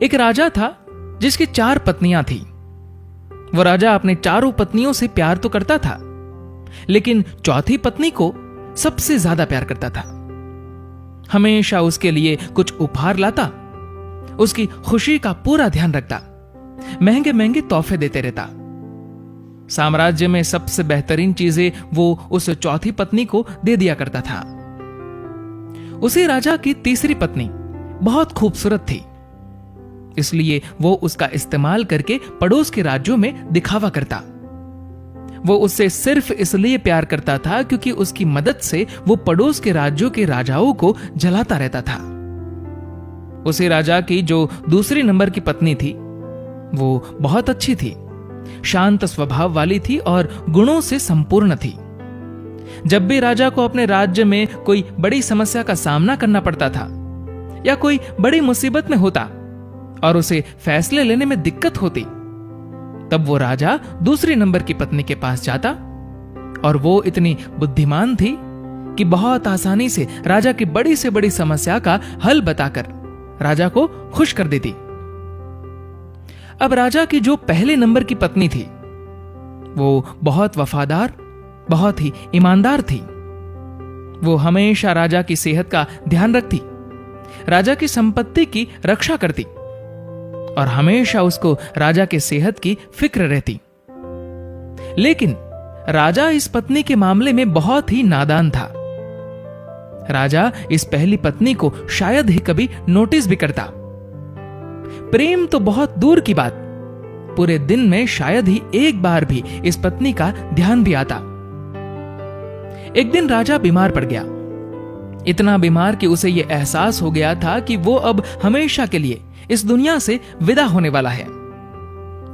एक राजा था जिसकी 4 पत्नियां थी। वो राजा अपने चारों पत्नियों से प्यार तो करता था, लेकिन चौथी पत्नी को सबसे ज्यादा प्यार करता था। हमेशा उसके लिए कुछ उपहार लाता, उसकी खुशी का पूरा ध्यान रखता, महंगे महंगे तोहफे देते रहता। साम्राज्य में सबसे बेहतरीन चीजें वो उस चौथी पत्नी को दे दिया करता था। उसी राजा की तीसरी पत्नी बहुत खूबसूरत थी, इसलिए वो उसका इस्तेमाल करके पड़ोस के राज्यों में दिखावा करता। वो उससे सिर्फ इसलिए प्यार करता था क्योंकि उसकी मदद से वो पड़ोस के राज्यों के राजाओं को जलाता रहता था। उसी राजा की जो दूसरी नंबर की पत्नी थी, वो बहुत अच्छी थी, शांत स्वभाव वाली थी और गुणों से संपूर्ण थी। जब भी राजा को अपने राज्य में कोई बड़ी समस्या का सामना करना पड़ता था या कोई बड़ी मुसीबत में होता और उसे फैसले लेने में दिक्कत होती, तब वो राजा दूसरी नंबर की पत्नी के पास जाता और वो इतनी बुद्धिमान थी कि बहुत आसानी से राजा की बड़ी से बड़ी समस्या का हल बताकर राजा को खुश कर देती। अब राजा की जो पहले नंबर की पत्नी थी, वो बहुत वफादार, बहुत ही ईमानदार थी। वो हमेशा राजा की सेहत का ध्यान रखती, राजा की संपत्ति की रक्षा करती और हमेशा उसको राजा के सेहत की फिक्र रहती। लेकिन राजा इस पत्नी के मामले में बहुत ही नादान था। राजा इस पहली पत्नी को शायद ही कभी नोटिस भी करता। प्रेम तो बहुत दूर की बात, पूरे दिन में शायद ही एक बार भी इस पत्नी का ध्यान भी आता। एक दिन राजा बीमार पड़ गया, इतना बीमार कि उसे यह एहसास हो गया था कि वो अब हमेशा के लिए इस दुनिया से विदा होने वाला है।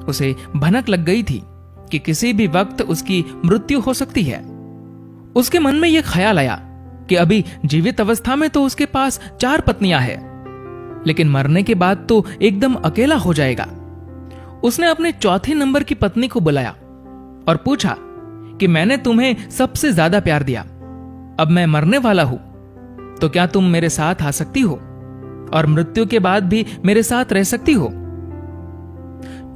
उसे भनक लग गई थी कि किसी भी वक्त उसकी मृत्यु हो सकती है। उसके मन में यह ख्याल आया कि अभी जीवित अवस्था में तो उसके पास 4 पत्नियां हैं, लेकिन मरने के बाद तो एकदम अकेला हो जाएगा। उसने अपने चौथे नंबर की पत्नी को बुलाया और पूछा कि मैंने तुम्हें सबसे ज्यादा प्यार दिया, अब मैं मरने वाला हूं, तो क्या तुम मेरे साथ आ सकती हो और मृत्यु के बाद भी मेरे साथ रह सकती हो?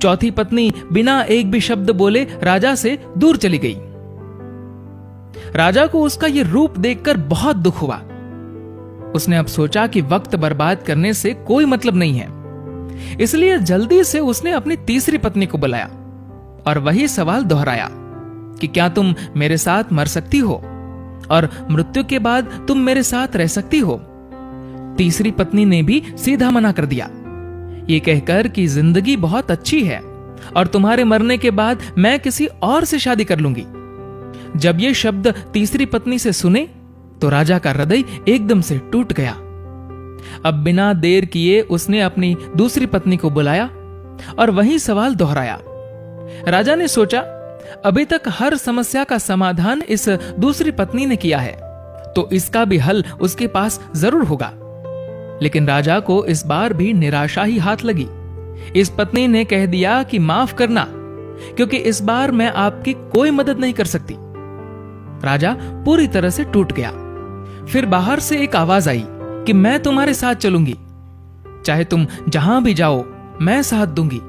चौथी पत्नी बिना एक भी शब्द बोले राजा से दूर चली गई। राजा को उसका यह रूप देखकर बहुत दुख हुआ। उसने अब सोचा कि वक्त बर्बाद करने से कोई मतलब नहीं है, इसलिए जल्दी से उसने अपनी तीसरी पत्नी को बुलाया और वही सवाल दोहराया कि क्या तुम मेरे साथ मर सकती हो और मृत्यु के बाद तुम मेरे साथ रह सकती हो? तीसरी पत्नी ने भी सीधा मना कर दिया, ये कहकर कि जिंदगी बहुत अच्छी है और तुम्हारे मरने के बाद मैं किसी और से शादी कर लूंगी। जब ये शब्द तीसरी पत्नी से सुने तो राजा का हृदय एकदम से टूट गया। अब बिना देर किए उसने अपनी दूसरी पत्नी को बुलाया और वही सवाल दोहराया। राजा ने सोचा, अभी तक हर समस्या का समाधान इस दूसरी पत्नी ने किया है, तो इसका भी हल उसके पास जरूर होगा। लेकिन राजा को इस बार भी निराशा ही हाथ लगी। इस पत्नी ने कह दिया कि माफ करना, क्योंकि इस बार मैं आपकी कोई मदद नहीं कर सकती। राजा पूरी तरह से टूट गया। फिर बाहर से एक आवाज आई कि मैं तुम्हारे साथ चलूंगी, चाहे तुम जहां भी जाओ मैं साथ दूंगी।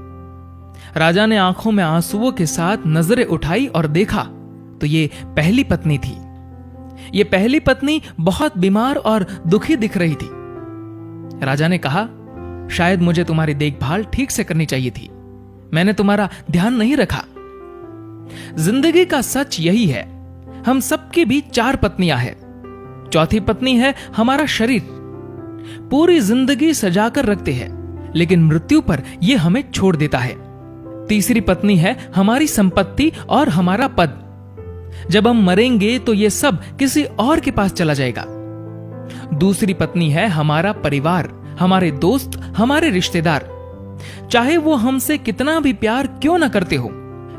राजा ने आंखों में आंसुओं के साथ नजरें उठाई और देखा तो ये पहली पत्नी थी। ये पहली पत्नी बहुत बीमार और दुखी दिख रही थी। राजा ने कहा, शायद मुझे तुम्हारी देखभाल ठीक से करनी चाहिए थी, मैंने तुम्हारा ध्यान नहीं रखा। जिंदगी का सच यही है, हम सबकी भी 4 पत्नियां हैं। चौथी पत्नी है हमारा शरीर। पूरी जिंदगी सजाकर रखते हैं, लेकिन मृत्यु पर यह हमें छोड़ देता है। तीसरी पत्नी है हमारी संपत्ति और हमारा पद। जब हम मरेंगे तो यह सब किसी और के पास चला जाएगा। दूसरी पत्नी है हमारा परिवार, हमारे दोस्त, हमारे रिश्तेदार। चाहे वो हमसे कितना भी प्यार क्यों ना करते हो,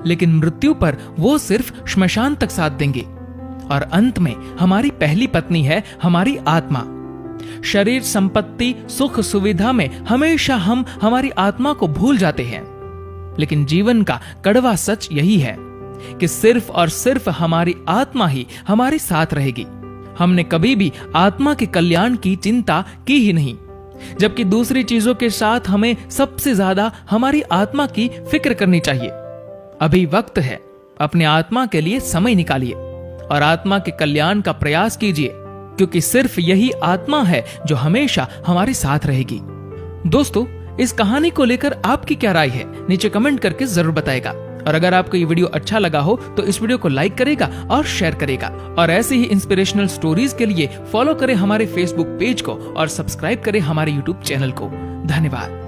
लेकिन मृत्यु पर वो सिर्फ श्मशान तक साथ देंगे। और अंत में हमारी पहली पत्नी है हमारी आत्मा। शरीर, संपत्ति, सुख सुविधा में हमेशा हम हमारी आत्मा को भूल जाते हैं, लेकिन जीवन का कड़वा सच यही है कि सिर्फ और सिर्फ हमारी आत्मा ही हमारे साथ रहेगी। हमने कभी भी आत्मा के कल्याण की चिंता की ही नहीं, जबकि दूसरी चीजों के साथ हमें सबसे ज्यादा हमारी आत्मा की फिक्र करनी चाहिए। अभी वक्त है, अपने आत्मा के लिए समय निकालिए और आत्मा के कल्याण का प्रयास कीजिए, क्योंकि सिर्फ यही आत्मा है जो हमेशा हमारे साथ रहेगी। दोस्तों, इस कहानी को लेकर आपकी क्या राय है, नीचे कमेंट करके जरूर बताएगा। और अगर आपको ये वीडियो अच्छा लगा हो तो इस वीडियो को लाइक करेगा और शेयर करेगा। और ऐसे ही इंस्पिरेशनल स्टोरीज के लिए फॉलो करें हमारे फेसबुक पेज को और सब्सक्राइब करें हमारे यूट्यूब चैनल को। धन्यवाद।